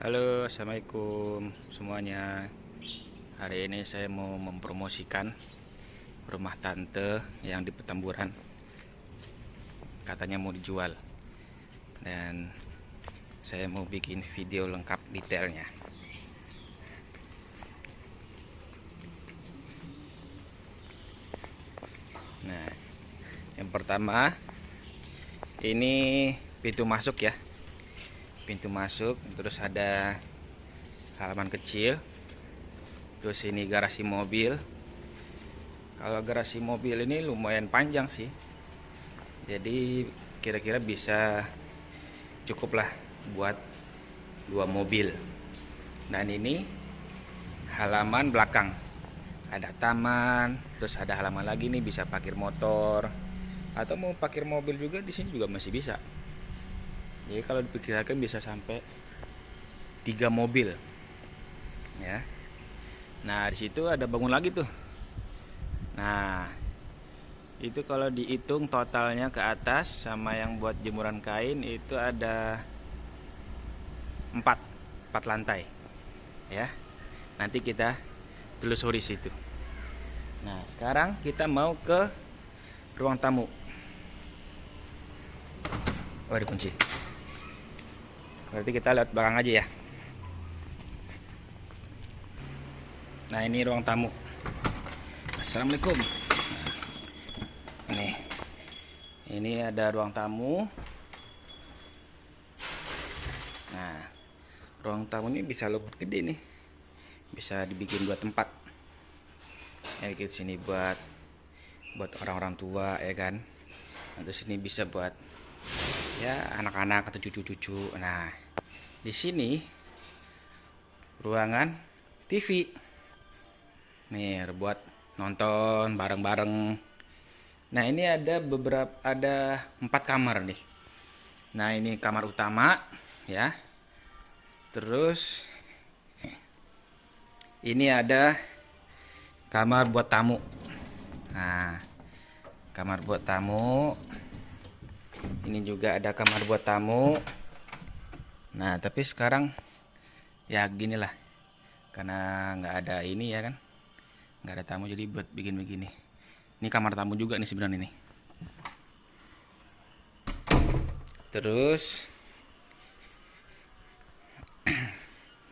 Halo, assalamualaikum semuanya. Hari ini saya mau mempromosikan rumah tante yang di Petamburan. Katanya mau dijual, dan saya mau bikin video lengkap detailnya. Nah, yang pertama ini pintu masuk ya. Pintu masuk, terus ada halaman kecil. Terus ini garasi mobil. Kalau garasi mobil ini lumayan panjang sih. Jadi kira-kira bisa cukup lah buat 2 mobil. Dan ini halaman belakang. Ada taman, terus ada halaman lagi nih, bisa parkir motor atau mau parkir mobil juga di sini juga masih bisa. Jadi kalau diperkirakan bisa sampai 3 mobil ya. Nah, di situ ada bangun lagi tuh. Nah, itu kalau dihitung totalnya ke atas sama yang buat jemuran kain itu ada 4 lantai ya. Nanti kita telusuri situ. Nah, sekarang kita mau ke ruang tamu. Oh, dikunci. Berarti kita lihat belakang aja ya. Nah, ini ruang tamu. Assalamualaikum. Nah, ini ada ruang tamu. Nah, ruang tamu ini bisa lumayan gede nih. Bisa dibikin 2 tempat. Ya, di sini buat orang-orang tua ya kan. Terus ini bisa buat ya anak-anak atau cucu-cucu. Nah, di sini ruangan TV. Nih, buat nonton bareng-bareng. Nah, ini ada 4 kamar nih. Nah, ini kamar utama ya. Terus ini ada kamar buat tamu. Nah, kamar buat tamu. Ini juga ada kamar buat tamu. Nah, tapi sekarang ya gini lah, karena nggak ada ini ya kan, nggak ada tamu, jadi buat bikin begini. Ini kamar tamu juga nih sebenarnya nih. Terus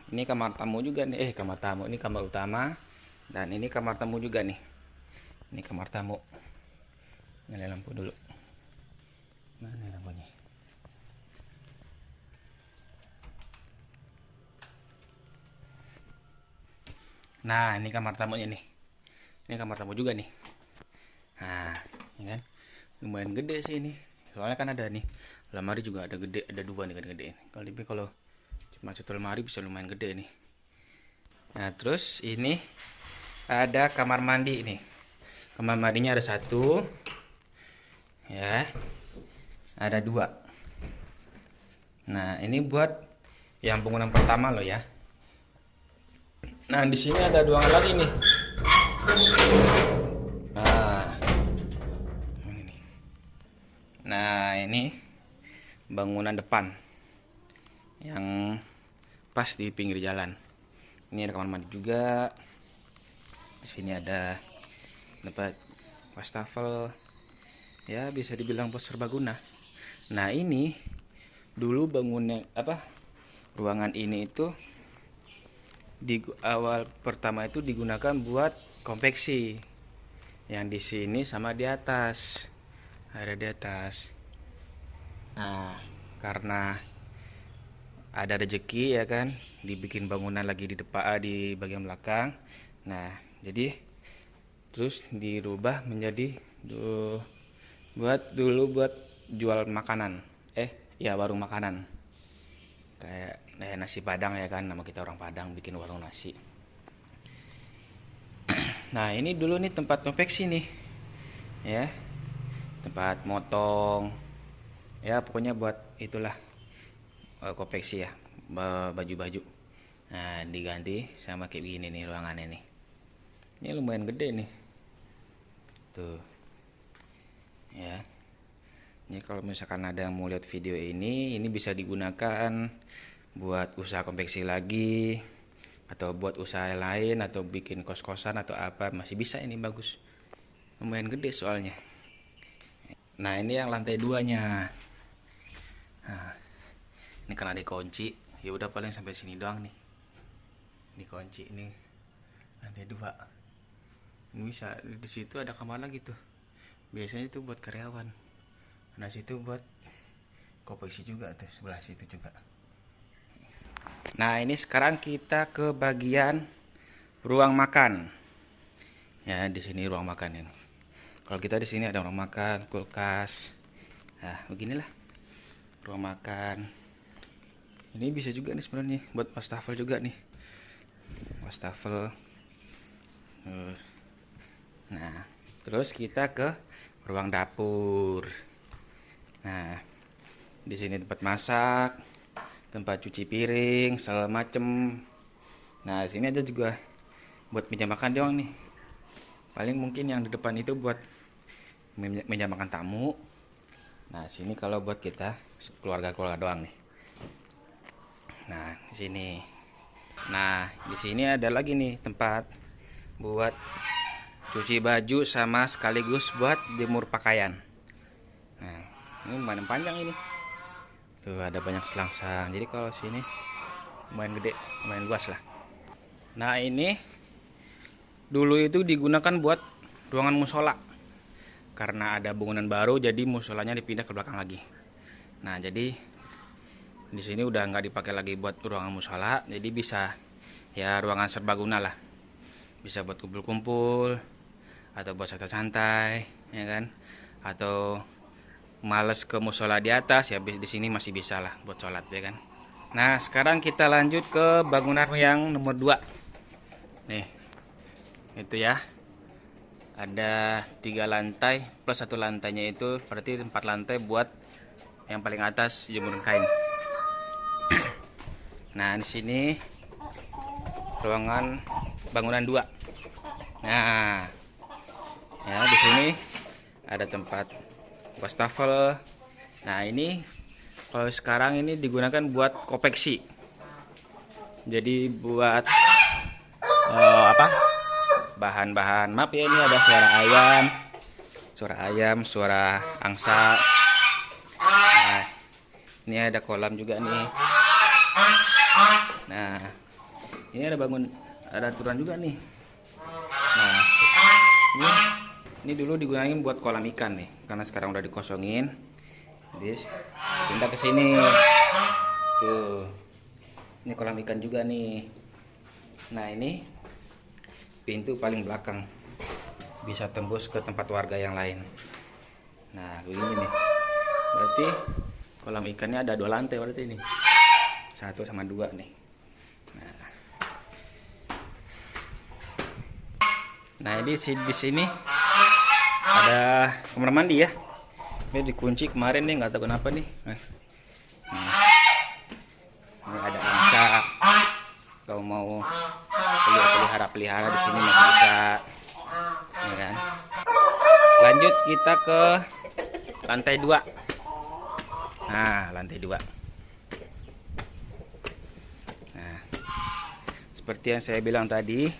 ini kamar tamu juga nih. Kamar tamu ini kamar utama, dan ini kamar tamu juga nih. Ini kamar tamu. Nyalain lampu dulu. Mana lampunya? Nah, ini kamar tamunya nih. Ini kamar tamu juga nih. Nah, ini kan lumayan gede sih ini. Soalnya kan ada nih, lemari juga ada gede, ada 2 nih gede-gede. Kalau cuma satu lemari bisa lumayan gede nih. Nah, terus ini ada kamar mandi nih. Kamar mandinya ada 1 ya. Ada 2. Nah, ini buat yang bangunan pertama loh ya. Nah, di sini ada ruangan lagi nih. Nah, ini nih. Nah, ini bangunan depan yang pas di pinggir jalan. Ini ada kamar mandi juga. Di sini ada tempat wastafel. Ya, bisa dibilang pos serbaguna. Nah, ini dulu bangunan ruangan ini itu di awal pertama itu digunakan buat konveksi. Yang di sini sama di atas. Ada di atas. Nah, karena ada rezeki ya kan, dibikin bangunan lagi di depan, di bagian belakang. Nah, jadi terus dirubah menjadi buat jual makanan. Ya warung makanan. Kayak nasi Padang ya kan, nama kita orang Padang bikin warung nasi. Nah, ini dulu nih tempat konveksi nih. Ya. Tempat motong. Ya, pokoknya buat itulah konveksi ya, baju-baju. Nah, diganti sama kayak begini nih ruangannya nih. Ini lumayan gede nih. Tuh. Ya. Ini kalau misalkan ada yang mau lihat video ini bisa digunakan buat usaha konveksi lagi, atau buat usaha lain, atau bikin kos-kosan atau apa, masih bisa ini, bagus. Lumayan gede soalnya. Nah ini yang lantai 2-nya. Nah, ini kan ada kunci, ya udah paling sampai sini doang nih. Ini kunci ini lantai 2. Ini bisa di situ ada kamar lagi tuh. Biasanya itu buat karyawan. Nah situ buat konveksi juga tuh, sebelah situ juga. Nah ini sekarang kita ke bagian ruang makan. Ya di sini ruang makan ini. Kalau kita di sini ada ruang makan, kulkas. Nah beginilah ruang makan. Ini bisa juga nih sebenarnya buat wastafel juga nih. Wastafel. Nah terus kita ke ruang dapur. Nah di sini tempat masak, tempat cuci piring, segala macem. Nah sini ada juga buat meja makan doang nih. Paling mungkin yang di depan itu buat meja makan tamu. Nah sini kalau buat kita keluarga doang nih. Nah di sini. Nah di sini ada lagi nih tempat buat cuci baju sama sekaligus buat jemur pakaian. Nah ini lumayan panjang ini. Tuh ada banyak selang-selang. Jadi kalau sini lumayan gede, lumayan luas lah. Nah ini dulu itu digunakan buat ruangan musola. Karena ada bangunan baru, jadi musolanya dipindah ke belakang lagi. Nah jadi di sini udah nggak dipakai lagi buat ruangan musola, jadi bisa ya ruangan serbaguna lah. Bisa buat kumpul-kumpul, atau buat santai-santai, ya kan? Atau males ke musola di atas, ya di sini masih bisa lah buat sholat, ya kan. Nah sekarang kita lanjut ke bangunan yang nomor 2 nih. Itu ya, ada 3 lantai plus 1 lantainya, itu berarti 4 lantai buat yang paling atas jemuran kain. Nah di sini ruangan bangunan 2. Nah ya di sini ada tempat wastafel. Nah ini kalau sekarang ini digunakan buat konveksi. Jadi buat apa? Bahan-bahan. Maaf ya, ini ada suara ayam, suara angsa. Nah, ini ada kolam juga nih. Nah, ini ada aturan juga nih. Nah, ini dulu digunakan buat kolam ikan nih, karena sekarang udah dikosongin. Jadi pindah ke sini. Tuh. Ini kolam ikan juga nih. Nah, ini pintu paling belakang. Bisa tembus ke tempat warga yang lain. Nah, begini nih. Berarti kolam ikannya ada 2 lantai berarti ini. 1 sama 2 nih. Nah, ini di sini ada kamar mandi ya. Ini dikunci kemarin nih, nggak tahu kenapa nih. Nah, ini ada angsa. Kalau mau pelihara di sini masih bisa, ya kan. Lanjut kita ke lantai 2. Nah, lantai 2. Nah, seperti yang saya bilang tadi,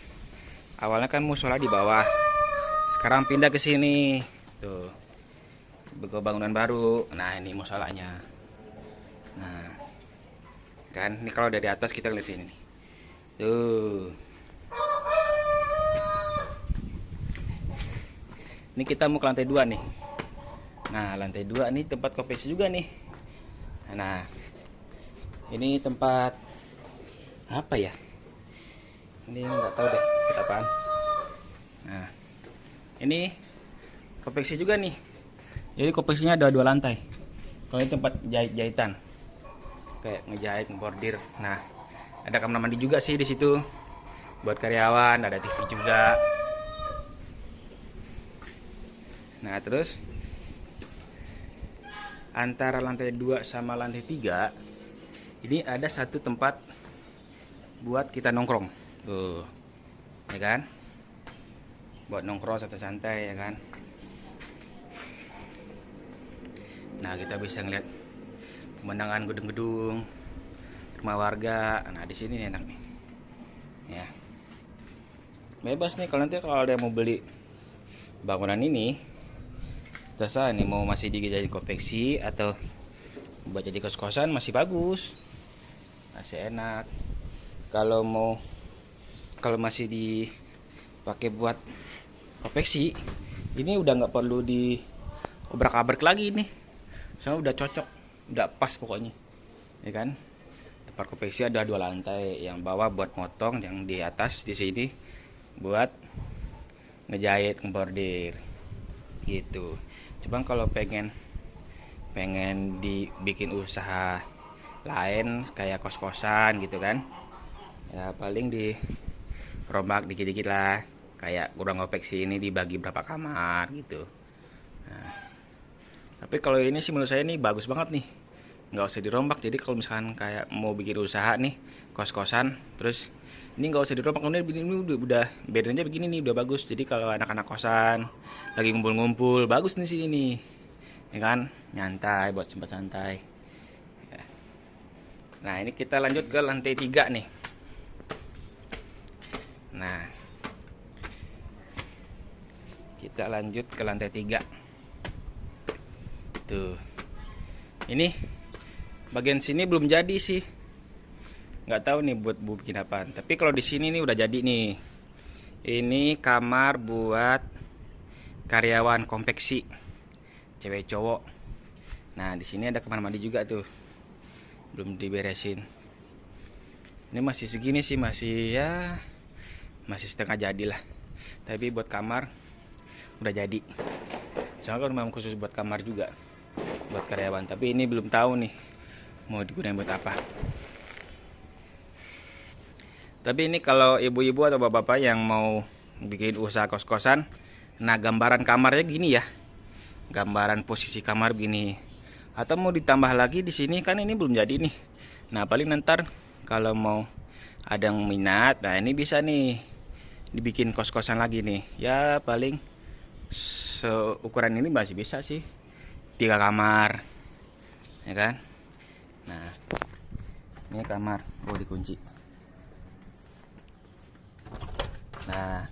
awalnya kan musola di bawah. Sekarang pindah ke sini. Tuh. Bangunan baru. Nah, ini musolanya. Nah, kan ini kalau dari atas kita lihat ini nih. Tuh. Ini kita mau ke lantai 2 nih. Nah, lantai 2 nih tempat konveksi juga nih. Nah, ini tempat apa ya? Ini nggak tahu deh tempat apaan. Nah, ini konveksi juga nih. Jadi konveksinya ada 2 lantai. Kalau ini tempat jahitan, kayak ngejahit, bordir. Nah, ada kamar mandi juga sih di situ buat karyawan. Ada TV juga. Nah, terus antara lantai 2 sama lantai 3 ini ada satu tempat buat kita nongkrong. Tuh, ya kan? Buat nongkrong santai-santai, ya kan? Nah, kita bisa ngeliat pemandangan gedung-gedung, rumah warga. Nah, di sini nih enak nih. Ya. Bebas nih kalau ada yang mau beli bangunan ini, terserah nih mau masih dijadiin konveksi atau buat jadi kos-kosan masih bagus. Masih enak. Kalau masih dipakai buat konveksi, ini udah nggak perlu diobrak-abrik lagi nih. Soalnya udah cocok, udah pas pokoknya. Ya kan? Tempat konveksi ada 2 lantai, yang bawah buat motong, yang di atas di sini buat ngejahit, ngebordir. Gitu. Cuman kalau pengen dibikin usaha lain kayak kos-kosan gitu kan, ya paling dirombak dikit-dikit lah, kayak kurang konveksi ini dibagi berapa kamar gitu. Nah, tapi kalau ini sih menurut saya ini bagus banget nih, nggak usah dirombak. Jadi kalau misalkan kayak mau bikin usaha nih kos-kosan, terus ini nggak usah dirombak, ini udah bedanya begini nih, udah bagus. Jadi kalau anak-anak kosan lagi ngumpul-ngumpul, bagus nih sini nih, ya kan, nyantai, buat tempat santai. Ya. Nah, ini kita lanjut ke lantai 3 nih. Nah, kita lanjut ke lantai 3 tuh. Ini bagian sini belum jadi sih, nggak tahu nih buat bikin apa. Tapi kalau di sini nih udah jadi nih. Ini kamar buat karyawan konveksi, cewek cowok. Nah, di sini ada kamar mandi juga tuh, belum diberesin. Ini masih segini sih, masih setengah jadi lah. Tapi buat kamar udah jadi. Soalnya kan memang khusus buat kamar juga, buat karyawan. Tapi ini belum tahu nih mau digunakan buat apa. Tapi ini kalau ibu-ibu atau bapak-bapak yang mau bikin usaha kos-kosan, nah gambaran kamarnya gini ya, gambaran posisi kamar gini. Atau mau ditambah lagi di sini kan ini belum jadi nih. Nah paling ntar kalau mau ada yang minat, nah ini bisa nih dibikin kos-kosan lagi nih. Ya paling seukuran ini masih bisa sih, 3 kamar, ya kan. Nah ini kamar, dikunci. Nah,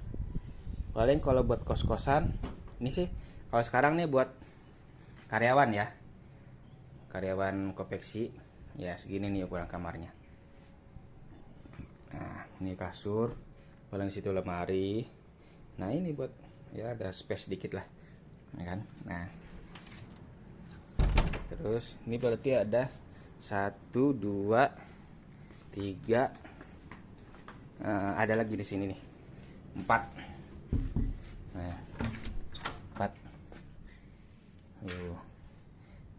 paling kalau buat kos-kosan, ini sih kalau sekarang nih buat karyawan ya, karyawan konveksi, ya segini nih ukuran kamarnya. Nah, ini kasur, paling situ lemari. Nah, ini buat ya ada space dikit lah, ya kan. Nah, terus ini berarti ada 1, 2, 3, ada lagi di sini nih 4. Nah, 4.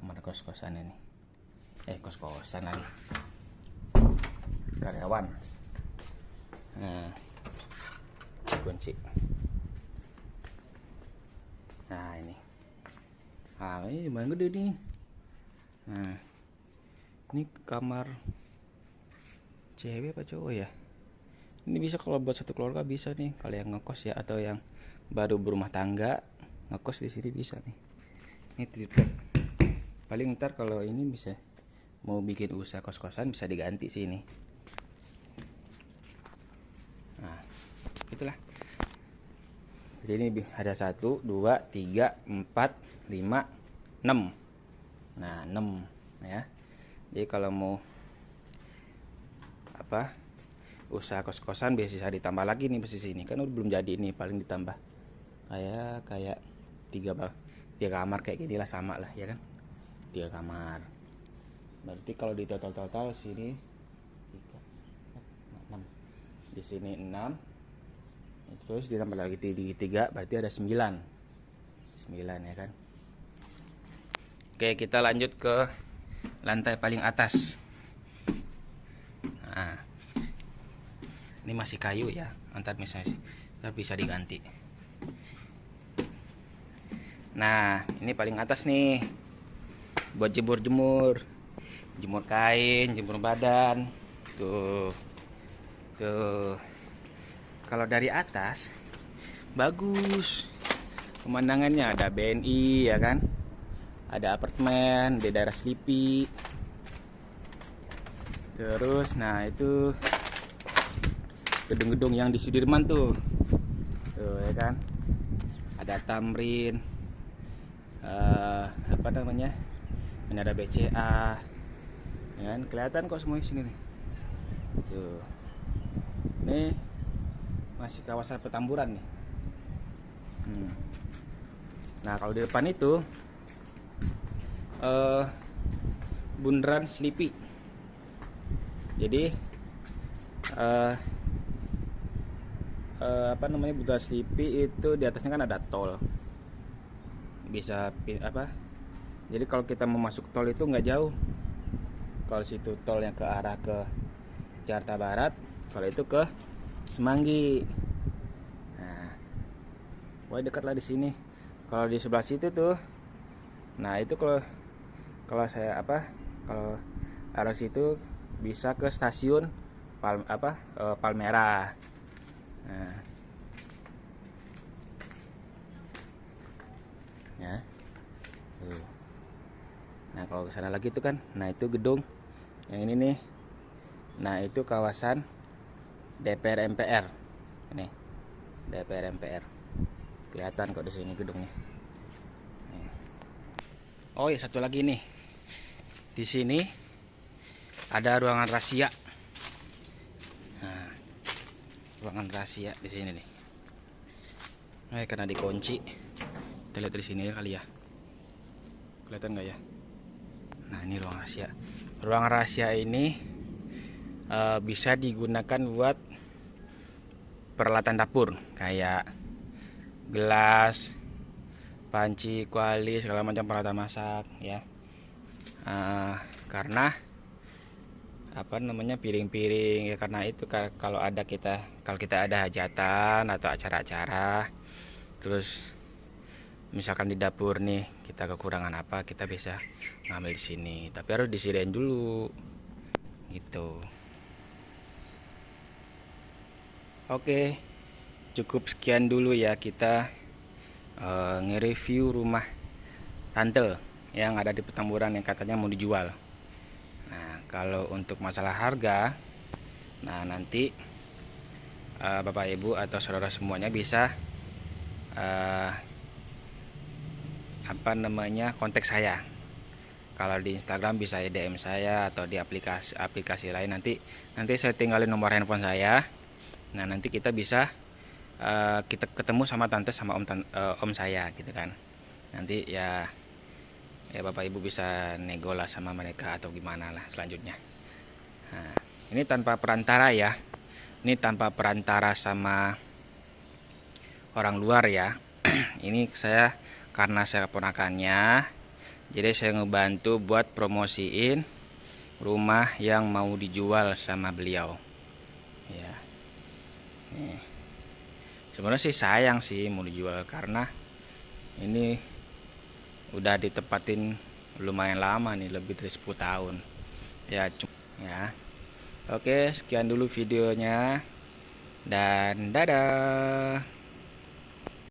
Kamar kos-kosan ini. Kos-kosan lagi. Karyawan. Nah, kunci. Nah, ini. Ini lumayan gede nih. Nah, ini kamar cewek apa cowok ya? Ini bisa kalau buat satu keluarga bisa nih, kalau yang ngekos ya, atau yang baru berumah tangga ngekos di sini bisa nih. Ini triplek. Paling ntar kalau ini bisa mau bikin usaha kos-kosan bisa diganti sih ini. Nah, itulah. Jadi ini ada 1, 2, 3, 4, 5, 6. Nah, 6 ya. Jadi kalau mau usaha kos-kosan bisa ditambah lagi nih posisi ini, kan udah belum jadi nih, paling ditambah kayak 3 kamar kayak gini lah, sama lah ya kan, 3 kamar. Berarti kalau di total sini 3, 6, di sini 6, terus ditambah lagi 3, berarti ada 9 ya kan. Oke, kita lanjut ke lantai paling atas. Nah, ini masih kayu ya, ntar bisa diganti. Nah, ini paling atas nih buat jemur kain, jemur badan. Tuh. Kalau dari atas bagus pemandangannya, ada BNI ya kan, ada apartemen di daerah Slipi. Terus nah itu gedung-gedung yang di Sudirman tuh ya kan, ada Tamrin, apa namanya, ini ada BCA ya kan, kelihatan kok semua di sini nih tuh. Ini masih kawasan Petamburan nih. Nah kalau di depan itu bundaran Selipi. Jadi apa namanya, bundaran Selipi itu di atasnya kan ada tol, bisa apa, jadi kalau kita mau masuk tol itu nggak jauh. Kalau situ tolnya ke arah ke Jakarta Barat, kalau itu ke Semanggi. Nah, wah dekat lah di sini. Kalau di sebelah situ tuh, nah itu kalau saya apa, kalau arah situ bisa ke stasiun Palmerah. Nah, ya. Nah kalau ke sana lagi itu kan, nah itu gedung yang ini nih. Nah itu kawasan DPR MPR. Ini DPR MPR. Kelihatan kok di sini gedungnya. Oh ya, satu lagi nih. Di sini ada ruangan rahasia. Nah, ruangan rahasia di sini nih. Karena dikunci. Kita lihat dari sini kali ya. Kelihatan nggak ya? Nah ini ruang rahasia. Ruang rahasia ini bisa digunakan buat peralatan dapur kayak gelas, panci, kuali, segala macam peralatan masak ya. Karena apa namanya, piring-piring ya, karena itu kalau kita ada hajatan atau acara-acara, terus misalkan di dapur nih kita kekurangan apa, kita bisa ngambil di sini, tapi harus disediain dulu gitu. Oke, cukup sekian dulu ya kita nge-review rumah tante yang ada di Petamburan yang katanya mau dijual. Nah kalau untuk masalah harga, nah nanti Bapak Ibu atau saudara semuanya bisa apa namanya, kontak saya. Kalau di Instagram bisa DM saya, atau di aplikasi lain nanti saya tinggalin nomor handphone saya. Nah nanti kita bisa kita ketemu sama tante sama om saya gitu kan. Nanti ya Bapak Ibu bisa nego lah sama mereka atau gimana lah selanjutnya. Nah, ini tanpa perantara ya. Ini tanpa perantara sama orang luar ya. Ini saya karena saya keponakannya, jadi saya ngebantu buat promosiin rumah yang mau dijual sama beliau ya. Nih. Sebenarnya sih sayang sih mau dijual, karena ini udah ditempatin lumayan lama nih, lebih dari 10 tahun ya. Oke, sekian dulu videonya dan dadah.